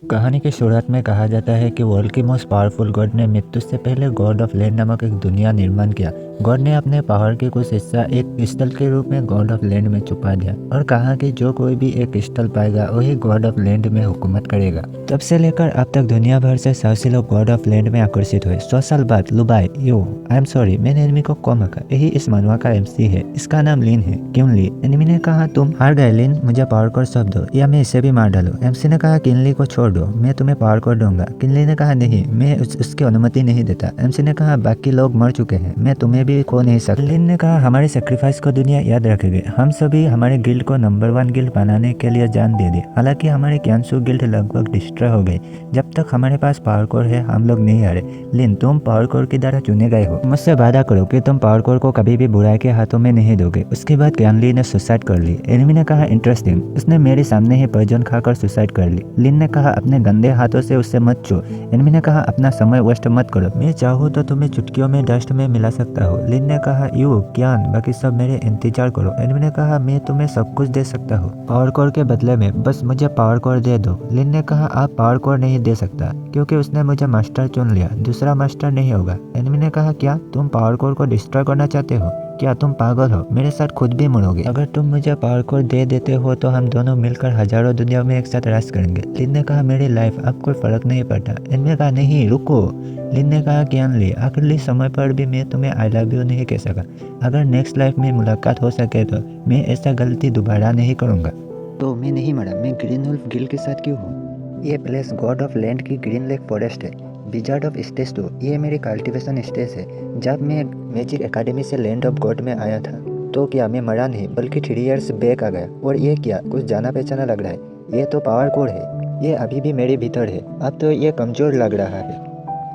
कहानी की शुरुआत में कहा जाता है कि वर्ल्ड की मोस्ट पावरफुल गॉड ने मृत्यु से पहले गॉड ऑफ लैंड नामक एक दुनिया निर्माण किया। गॉड ने अपने पहाड़ के कुछ हिस्सा एक क्रिस्टल के रूप में गॉड ऑफ लैंड में छुपा दिया और कहा कि जो कोई भी एक क्रिस्टल पाएगा वही गॉड ऑफ लैंड में हुकूमत करेगा। तब से लेकर अब तक दुनिया भर से 100 लोग गॉड ऑफ लैंड में आकर्षित हुए। 100 साल बाद लुबाई आई एम सॉरी मैंने एनिमी को कम रखा, यही इस मनवा का एमसी है। इसका नाम लिन है। क्यों ली? एनिमी ने कहा तुम हार गए लिन, मुझे पावर कोर सौंप दो या मैं इसे भी मार डालू। एमसी ने कहा किनली को छोड़ दो, मैं तुम्हें पावर कोर दूंगा। किनली ने कहा नहीं, मैं उसकी अनुमति नहीं देता। एमसी ने कहा बाकी लोग मर चुके हैं, मैं तुम्हें भी खो नहीं सकता। लिन ने कहा हमारे सेक्रीफाइस को दुनिया याद रखेगी। हम सभी हमारे गिल्ड को नंबर 1 गिल्ड बनाने के लिए जान दे दी। हालांकि हमारे क्यांसू गिल्ड लगभग डिस्ट्रॉय हो गई। जब तक हमारे पास पावर कोर है हम लोग नहीं हारे। लिन तुम पावर कोर की तरह चुने गए हो, मुझसे वादा करो कि तुम पावर कोर को कभी भी बुराई के हाथों में नहीं दोगे। उसके बाद क्यानली ने सुसाइड कर ली। एनिमी ने कहा इंटरेस्टिंग, उसने मेरे सामने ही पॉइजन खाकर सुसाइड कर ली। लिन ने कहा अपने गंदे हाथों से उससे मत छू। एनिमी ने कहा अपना समय वेस्ट मत करो, मैं चाहूँ तो तुम्हें चुटकियों में डस्ट में मिला सकता हूँ। लिन ने कहा यू क्यान, बाकी सब मेरे इंतजार करो। एनिमी ने कहा मैं तुम्हें सब कुछ दे सकता हूँ पावर कोर के बदले में, बस मुझे पावर कोर दे दो। लिन ने कहा आप पावर कोर नहीं दे सकता क्योंकि उसने मुझे मास्टर चुन लिया, दूसरा मास्टर नहीं होगा। एनिमी ने कहा क्या तुम पावर कोर को डिस्ट्रॉय करना चाहते हो? क्या तुम पागल हो? मेरे साथ खुद भी मरोगे। अगर तुम मुझे पावर कोर दे देते हो तो हम दोनों मिलकर हजारों दुनिया में एक साथ राज करेंगे। लिन ने कहा मेरी लाइफ अब कोई फर्क नहीं पड़ता। एनिमी ने कहा नहीं रुको। लिन ने कहा ज्ञान ली आखिरी समय पर भी मैं तुम्हें आई लव यू नहीं कह सका। अगर नेक्स्ट लाइफ में मुलाकात हो सके तो मैं ऐसा गलती दोबारा नहीं करूँगा। तो मैं नहीं मरा, मैं ग्रीन वुल्फ गिल्ड के साथ क्यों हूँ? ये प्लेस गॉड ऑफ लैंड की ग्रीन लेक फॉरेस्ट है। विजार्ड ऑफ स्टेज 2 ये मेरी कल्टीवेशन स्टेज है। जब मैं मैजिक एकेडमी से लैंड ऑफ गॉड में आया था तो क्या मैं मरा नहीं बल्कि 3 इयर्स बैक आ गया। और ये क्या कुछ जाना पहचाना लग रहा है। ये तो पावर कोर है, ये अभी भी मेरे भीतर है। अब तो ये कमज़ोर लग रहा है।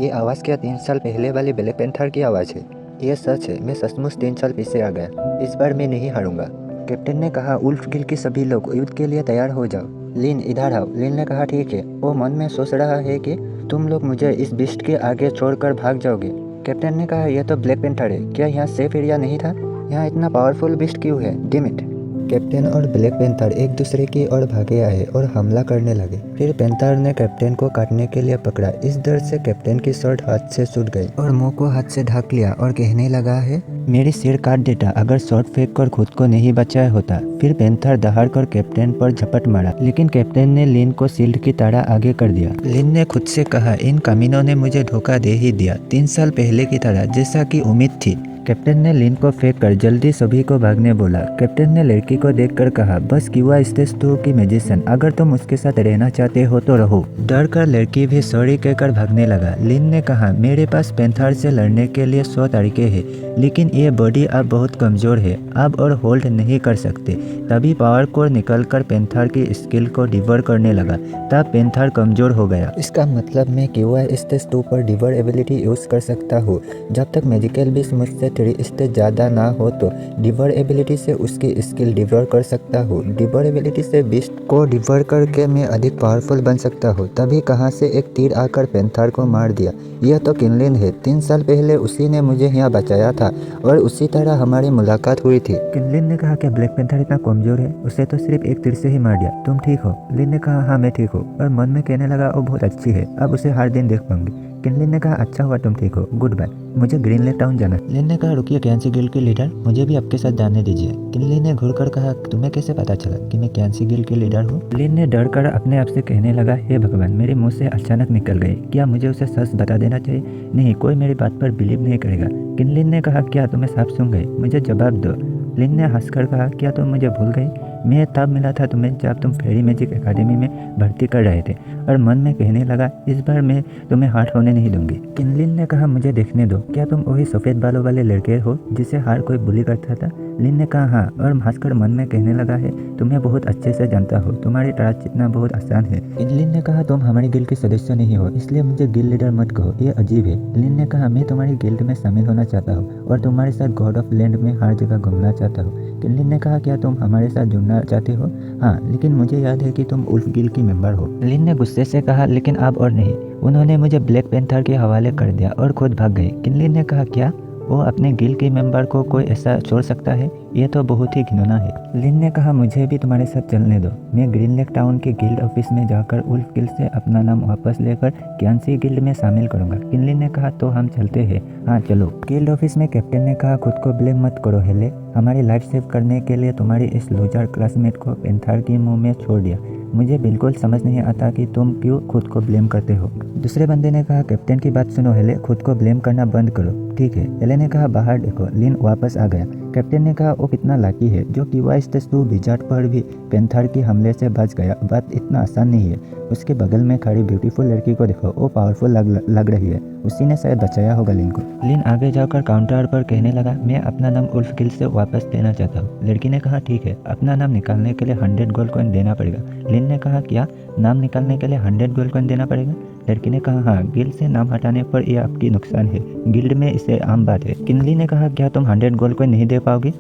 ये आवाज़ क्या 3 साल पहले वाली ब्लैक पैंथर की आवाज़ है? ये सच है, मैं सचमुच 3 साल पीछे आ गया। इस बार मैं नहीं हारूंगा। कैप्टन ने कहा उल्फ गिल्ड के सभी लोग युद्ध के लिए तैयार हो जाओ। लिन इधर आओ। लिन ने कहा ठीक है। वो मन में सोच रहा है कि तुम लोग मुझे इस बिस्ट के आगे छोड़कर भाग जाओगे। कैप्टन ने कहा यह तो ब्लैक पैंथर है, क्या यहाँ सेफ एरिया नहीं था? यहाँ इतना पावरफुल बिस्ट क्यों है? डिमिट। कैप्टन और ब्लैक पैंथर एक दूसरे की ओर भागे आए और हमला करने लगे। फिर पैंथर ने कैप्टन को काटने के लिए पकड़ा। इस डर से कैप्टन की शर्ट हाथ से छूट गई और मुंह को हाथ से ढक लिया और कहने लगा है मेरी सिर काट देता अगर शॉर्ट फेंक कर खुद को नहीं बचाया होता। फिर पैंथर दहाड़ कर कैप्टन पर झपट मारा, लेकिन कैप्टन ने लिन को शील्ड की तरह आगे कर दिया। लिन ने खुद से कहा इन कमीनों ने मुझे धोखा दे ही दिया, 3 साल पहले की तरह जैसा कि उम्मीद थी। कैप्टन ने लिन को फेंक कर जल्दी सभी को भागने बोला। कैप्टन ने लड़की को देखकर कहा बस क्यूआ स्टेज 2 की मैजिशियन, अगर तुम उसके साथ रहना चाहते हो तो रहो। डर कर लड़की भी सॉरी कहकर भागने लगा। लिन ने कहा मेरे पास पैंथर से लड़ने के लिए 100 तरीके हैं, लेकिन ये बॉडी अब बहुत कमजोर है, अब और होल्ड नहीं कर सकते। तभी पावर कोर निकलकर पैंथर की स्किल को डिवर करने लगा। तब पैंथर कमजोर हो गया। इसका मतलब मैं क्यूआ स्टेज 2 पर डिवर एबिलिटी यूज कर सकता हूँ। जब तक मैजिकल बीस्ट मुझसे 3 स्टेज ज़्यादा ना हो तो डिवर एबिलिटी से उसकी स्किल डिवर कर सकता हूँ। डिवर एबिलिटी से बीस्ट को डिवर करके मैं अधिक पावरफुल बन सकता हूँ। तभी कहाँ से एक तीर आकर पैंथर को मार दिया। यह तो किनलिन है, 3 साल पहले उसी ने मुझे यहाँ बचाया था और उसी तरह हमारी मुलाकात हुई थी। किनलिन ने कहा क्या ब्लैक पैंथर इतना कमजोर है? उसे तो सिर्फ एक तीर से ही मार दिया। तुम ठीक हो? लिन ने कहा हाँ मैं ठीक हूँ, और मन में कहने लगा वो बहुत अच्छी है, अब उसे हर दिन देख पाऊंगी। किनलिन ने कहा अच्छा हुआ तुम ठीक हो, गुड बाय, मुझे ग्रीन लेक टाउन जाना। लिन ने कहा रुकिए कैंसी गिल्ड के लीडर, मुझे भी आपके साथ जाने दीजिए। किनलिन ने घूरकर कहा तुम्हें कैसे पता चला कि मैं कैंसी गिल्ड के लीडर हूँ? लिन ने डर कर अपने आप से कहने लगा हे भगवान मेरे मुंह से अचानक निकल गए, क्या मुझे उसे सच बता देना चाहिए? नहीं, कोई मेरी बात पर बिलीव नहीं करेगा। किनलिन ने कहा क्या तुम्हें साफ सुन गए? मुझे जवाब दो। लिन ने हंसकर कहा क्या तुम मुझे भूल गई? मैं तब मिला था तुम्हें जब तुम फेरी मैजिक एकेडमी में भर्ती कर रहे थे। और मन में कहने लगा इस बार मैं तुम्हें हार्ट होने नहीं दूंगी। किनलिन ने कहा मुझे देखने दो, क्या तुम वही सफ़ेद बालों वाले लड़के हो जिसे हर कोई बुली करता था? लिन ने कहा हाँ, और हंसकर मन में कहने लगा है तुम्हें बहुत अच्छे से जानता हो, तुम्हारी ट्रांस जीतना बहुत आसान है। किनलिन ने कहा तुम हमारी गिल्ड के सदस्य नहीं हो, इसलिए मुझे गिल्ड लीडर मत कहो, ये अजीब है। लिन ने कहा मैं तुम्हारी गिल्ड में शामिल होना चाहता हूँ और तुम्हारे साथ गॉड ऑफ लैंड में हर जगह घूमना चाहता हूँ। किनलिन ने कहा क्या तुम हमारे साथ जुड़ना चाहते हो? हाँ, लेकिन मुझे याद है कि तुम उल्फ गिल्ड की मेंबर हो। लिन ने गुस्से से कहा लेकिन अब और नहीं, उन्होंने मुझे ब्लैक पैंथर के हवाले कर दिया और खुद भाग गए। किनलिन ने कहा क्या वो अपने गिल्ड के मेंबर को कोई ऐसा छोड़ सकता है? ये तो बहुत ही घिनौना है। लिन ने कहा मुझे भी तुम्हारे साथ चलने दो। मैं ग्रीन लेक टाउन के गिल्ड ऑफिस में जाकर उल्फ गिल्ड से अपना नाम वापस लेकर क्यांसी गिल्ड में शामिल करूंगा। किनलिन ने कहा तो हम चलते हैं। हाँ चलो। गिल्ड ऑफिस में कैप्टन ने कहा खुद को ब्लेम मत करो हेले, हमारी लाइफ सेव करने के लिए तुम्हारी इस लूजर क्लासमेट को पेंथर की मुंह में छोड़ दिया। मुझे बिल्कुल समझ नहीं आता कि तुम क्यों खुद को ब्लेम करते हो। दूसरे बंदे ने कहा कैप्टन की बात सुनो हेले, खुद को ब्लेम करना बंद करो। ठीक है। हेले ने कहा बाहर देखो, लिन वापस आ गया। कैप्टन ने कहा वो कितना लाकी है जो किवाइस्टेस-2 विजार्ड पर भी पेंथर के हमले से बच गया। बात इतना आसान नहीं है। उसके बगल में खड़ी ब्यूटीफुल लड़की को देखो, वो पावरफुल लग रही है। उसी ने शायद बचाया होगा लिन को। लिन आगे जाकर काउंटर पर कहने लगा मैं अपना नाम उल्फ गिल्ड से वापस लेना चाहता हूँ। लड़की ने कहा ठीक है, अपना नाम निकालने के लिए 100 गोल्ड कॉइन देना पड़ेगा। लिन ने कहा क्या, नाम निकालने के लिए 100 गोल्ड कॉइन देना पड़ेगा? लड़की ने कहा हाँ, गिल्ड से नाम हटाने पर यह आपकी नुकसान है, गिल्ड में इसे आम बात है। किनली ने कहा क्या तुम 100 गोल्ड कॉइन नहीं दे पाओगे?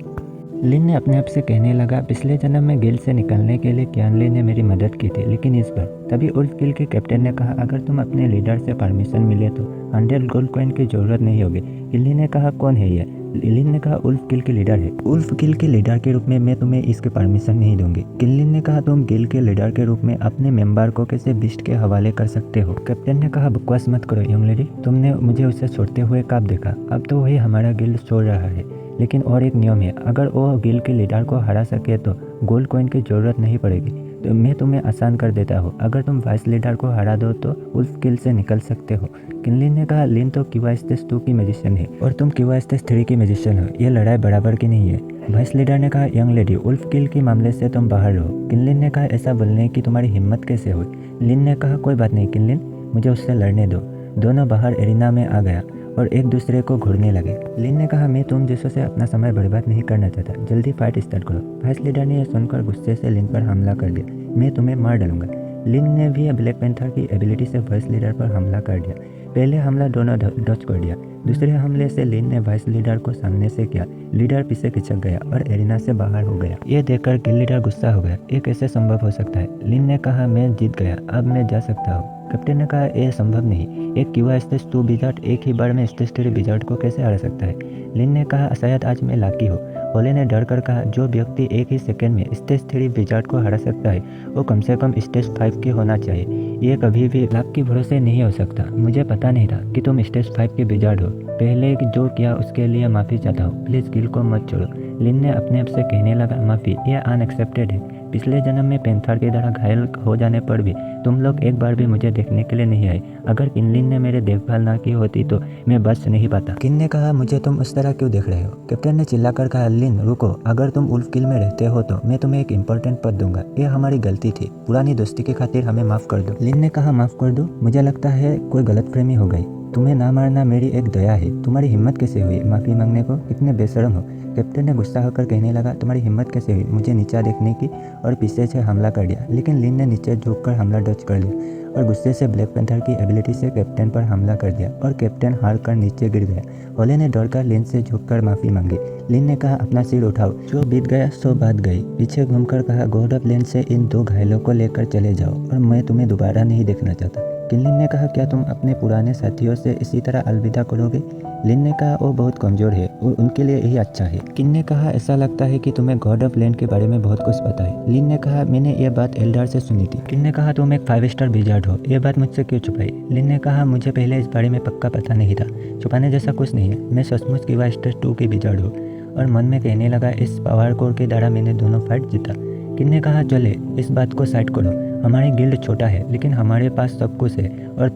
लिन ने अपने आप से कहने लगा पिछले जन्म में गिल्ड से निकलने के लिए क्यानली ने मेरी मदद की थी, लेकिन इस बार। तभी उल्फ गिल्ड के कैप्टन ने कहा अगर तुम अपने लीडर से परमिशन मिले तो 100 गोल्ड कॉइन की जरूरत नहीं होगी। किनली ने कहा कौन है ये? लिन ने कहा उल्फ गिल्ड के लीडर है। उल्फ गिल्ड के लीडर के रूप में मैं तुम्हें इसकी परमिशन नहीं दूंगी। किनलिन ने कहा तुम गिल्ड के लीडर के रूप में अपने मेंबर को कैसे बिस्ट के हवाले कर सकते हो? कैप्टन ने कहा बकवास मत करो यंग लेडी, तुमने मुझे उसे छोड़ते हुए कब देखा? अब तो वही हमारा गिल्ड छोड़ रहा है, लेकिन और एक नियम है, अगर वो गिल्ड के लीडर को हरा सके तो गोल्ड कॉइन की जरूरत नहीं पड़ेगी। तो मैं तुम्हें आसान कर देता हूँ, अगर तुम वाइस लीडर को हरा दो तो उल्फ गिल्ड से निकल सकते हो। किनलिन ने कहा लिन तो किवाइस्टेस-2 की मैजिशियन है और तुम किवाइस्टेस-3 की मैजिशियन हो, ये लड़ाई बराबर की नहीं है। वाइस लीडर ने कहा यंग लेडी, उल्फ गिल्ड के मामले से तुम बाहर रहो। किनलिन ने कहा ऐसा बोलने की तुम्हारी हिम्मत कैसे हुई? लिन ने कहा कोई बात नहीं किनलिन, मुझे उससे लड़ने दो। दोनों बाहर एरिना में आ गया और एक दूसरे को घूरने लगे। लिन ने कहा मैं तुम जैसों से अपना समय बर्बाद नहीं करना चाहता, जल्दी फाइट स्टार्ट करो। वाइस लीडर ने यह सुनकर गुस्से से लिन पर हमला कर दिया, मैं तुम्हें मार डालूंगा। लिन ने भी ब्लैक पैंथर की एबिलिटी से वाइस लीडर पर हमला कर दिया। पहले हमला दोनों डॉज कर दिया, दूसरे हमले से लिन ने वाइस लीडर को सामने से किया। लीडर पीछे खिसक गया और एरिना से बाहर हो गया। ये देखकर गिल्ड लीडर गुस्सा हो गया, ये कैसे संभव हो सकता है? लिन ने कहा मैं जीत गया, अब मैं जा सकता हूँ। कैप्टन ने कहा यह संभव नहीं, एक किवाइस्टेस-2 विजार्ड एक ही बार में स्टेज-3 विजार्ड को कैसे हरा सकता है? लिन ने कहा शायद आज मैं लाकी हूँ। होले ने डर कर कहा जो व्यक्ति एक ही सेकंड में स्टेज-3 विजार्ड को हरा सकता है वो कम से कम स्टेज-5 के होना चाहिए, ये कभी भी लाक के भरोसे नहीं हो सकता। मुझे पता नहीं था कि तुम स्टेज-5 के विजार्ड हो, पहले जो किया उसके लिए माफ़ी चाहता हूँ, प्लीज़ गिल्ड को मत छोड़ो। लिन ने अपने आप से कहने लगा माफ़ी, यह अनएक्सेप्टेड है। पिछले जन्म में पेंथर की तरह घायल हो जाने पर भी तुम लोग एक बार भी मुझे देखने के लिए नहीं आए। अगर किनलिन ने मेरे देखभाल ना की होती तो मैं बच नहीं पाता। किन ने कहा मुझे तुम उस तरह क्यों देख रहे हो? कैप्टन ने चिल्लाकर कहा लिन रुको, अगर तुम उल्फ गिल्ड में रहते हो तो मैं तुम्हें एक इम्पोर्टेंट पद दूंगा, यह हमारी गलती थी, पुरानी दोस्ती की खातिर हमें माफ़ कर दो। लिन ने कहा माफ़ कर दो? मुझे लगता है कोई गलतफहमी हो गई, तुम्हें ना मारना मेरी एक दया है, तुम्हारी हिम्मत कैसे हुई माफ़ी मांगने को, कितने बेशरम हो। कैप्टन ने गुस्सा होकर कहने लगा तुम्हारी हिम्मत कैसे हुई मुझे नीचा देखने की, और पीछे से हमला कर दिया। लेकिन लिन ने नीचे झुककर हमला डच कर लिया और गुस्से से ब्लैक पैंथर की एबिलिटी से कैप्टन पर हमला कर दिया और कैप्टन हार कर नीचे गिर गया। होले ने डरकर लिन से झुककर माफ़ी मांगी। लिन ने कहा अपना सिर उठाओ, जो बीत गया सो बात गई। पीछे घूमकर कहा गॉड ऑफ लैंड से इन 2 घायलों को लेकर चले जाओ और मैं तुम्हें दोबारा नहीं देखना चाहता। किनलिन ने कहा क्या तुम अपने पुराने साथियों से इसी तरह अलविदा करोगे? लिन ने कहा वो बहुत कमज़ोर है और उनके लिए यही अच्छा है। किन ने कहा ऐसा लगता है कि तुम्हें गॉड ऑफ लैंड के बारे में बहुत कुछ पता है। लिन ने कहा मैंने ये बात एल्डर से सुनी थी। किन ने कहा तुम एक 5 स्टार विजार्ड हो, ये बात मुझसे क्यों छुपाई? लिन ने कहा मुझे पहले इस बारे में पक्का पता नहीं था, छुपाने जैसा कुछ नहीं है, मैं सचमुच किवाइस्टेस-2 की विजार्ड हूँ। और मन में कहने लगा इस पावर कोर के द्वारा मैंने दोनों फाइट जीता। किन ने कहा चले इस बात को साइड करो, हमारी गिल्ड छोटा है लेकिन हमारे पास सब कुछ है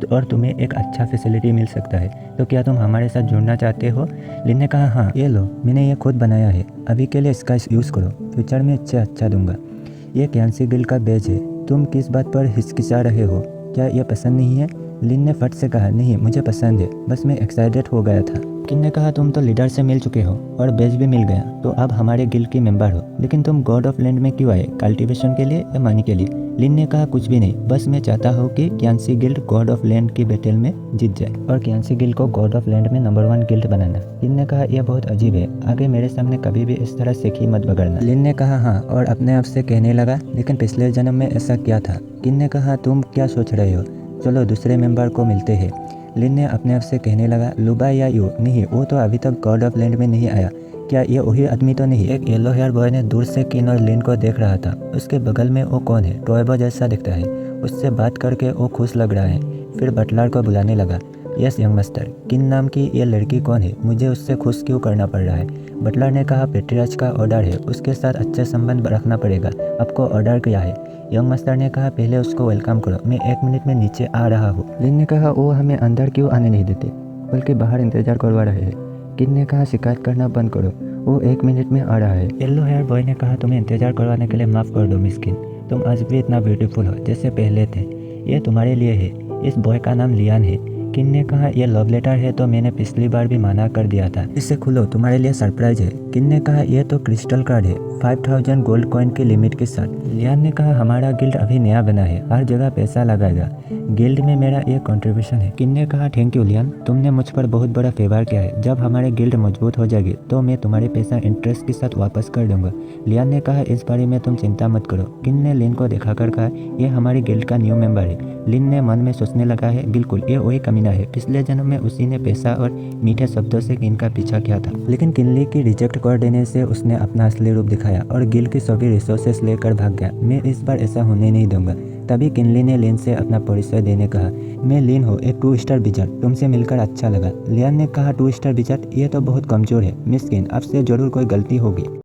और तुम्हें एक अच्छा फैसिलिटी मिल सकता है, तो क्या तुम हमारे साथ जुड़ना चाहते हो? लिन ने कहा हाँ ये लो, मैंने ये खुद बनाया है, अभी के लिए इसका यूज़ करो, फ्यूचर में इससे अच्छा दूंगा। ये क्यांसी गिल्ड का बैज है, तुम किस बात पर हिचकिचा रहे हो, क्या यह पसंद नहीं है? लिन ने फट से कहा नहीं मुझे पसंद है, बस मैं एक्साइटेड हो गया था। किन ने कहा तुम तो लीडर से मिल चुके हो और बैज भी मिल गया, तो अब हमारे गिल्ड के मेंबर हो, लेकिन तुम गॉड ऑफ लैंड में क्यों आए, कल्टीवेशन के लिए या मनी के लिए? लिन ने कहा कुछ भी नहीं, बस मैं चाहता हूँ कि क्यांसी गिल्ड गॉड ऑफ लैंड की बैटल में जीत जाए और क्यांसी गिल्ड को गॉड ऑफ लैंड में नंबर 1 गिल्ड बनाना। किन ने कहा यह बहुत अजीब है, आगे मेरे सामने कभी भी इस तरह सेखी मत बगड़ना। लिन ने कहा हाँ और अपने आप से कहने लगा लेकिन पिछले जन्म में ऐसा क्या था? किन ने कहा तुम क्या सोच रहे हो, चलो दूसरे मेंबर को मिलते हैं। लिन ने अपने आप से कहने लगा, लुबा या यू नहीं, वो तो अभी तक गॉड ऑफ लैंड में नहीं आया। क्या ये वही आदमी तो नहीं? एक येलो हेयर बॉय ने दूर से किन और लिन को देख रहा था। उसके बगल में वो कौन है? टॉयबो जैसा दिखता है। उससे बात करके वो खुश लग रहा है। फिर बटलर को बुलाने लगा। यस यंग मास्टर, किन नाम की ये लड़की कौन है? मुझे उससे खुश क्यों करना पड़ रहा है? बटलर ने कहा, पेट्रियार्च का ऑर्डर है, उसके साथ अच्छे संबंध रखना पड़ेगा। आपको ऑर्डर क्या है? यंग मास्टर ने कहा, पहले उसको वेलकम करो, मैं 1 मिनट में नीचे आ रहा हूँ। लिन ने कहा, वो हमें अंदर क्यों आने नहीं देते, बल्कि बाहर इंतजार करवा रहे हैं। किन ने कहा, शिकायत करना बंद करो, वो 1 मिनट में आ रहा है। येलो हेयर बॉय ने कहा, तुम्हें इंतजार करवाने के लिए माफ़ कर दो मिस्किन, तुम आज भी इतना ब्यूटीफुल हो जैसे पहले थे। ये तुम्हारे लिए है। इस बॉय का नाम लियान है। किन ने कहा, यह लव लेटर है तो मैंने पिछली बार भी मना कर दिया था, इसे खुलो, तुम्हारे लिए सरप्राइज है। किन ने कहा, यह तो क्रिस्टल कार्ड है, 5000 गोल्ड कॉइन की लिमिट के साथ। लियान ने कहा, हमारा गिल्ड अभी नया बना है, हर जगह पैसा लगाएगा, गिल्ड में मेरा ये कंट्रीब्यूशन है। किन ने कहा, थैंक यू लियान, तुमने मुझ पर बहुत बड़ा फेवर किया है। जब हमारे गिल्ड मजबूत हो जाएगी तो मैं तुम्हारे पैसा इंटरेस्ट के साथ वापस कर दूंगा। लियान ने कहा, इस बारे में तुम चिंता मत करो। किन ने लिन को दिखाकर कहा, यह हमारी गिल्ड का न्यू मेंबर है। लिन ने मन में सोचने लगा है, बिल्कुल ये वही कमीना है, पिछले जन्म में उसी ने पैसा और मीठे शब्दों से किन का पीछा किया था। लेकिन किनली की रिजेक्ट कर देने से उसने अपना असली रूप दिखाया और गिल्ड की सभी रिसोर्सेस लेकर भाग गया। मैं इस बार ऐसा होने नहीं दूंगा। तभी किनली ने लिन से अपना परिचय देने कहा, मैं लिन हूँ, एक 2 स्टार विजार्ड, तुमसे मिलकर अच्छा लगा। लियान ने कहा, 2 स्टार विजार्ड, ये तो बहुत कमजोर है मिस्किन, आपसे जरूर कोई गलती होगी।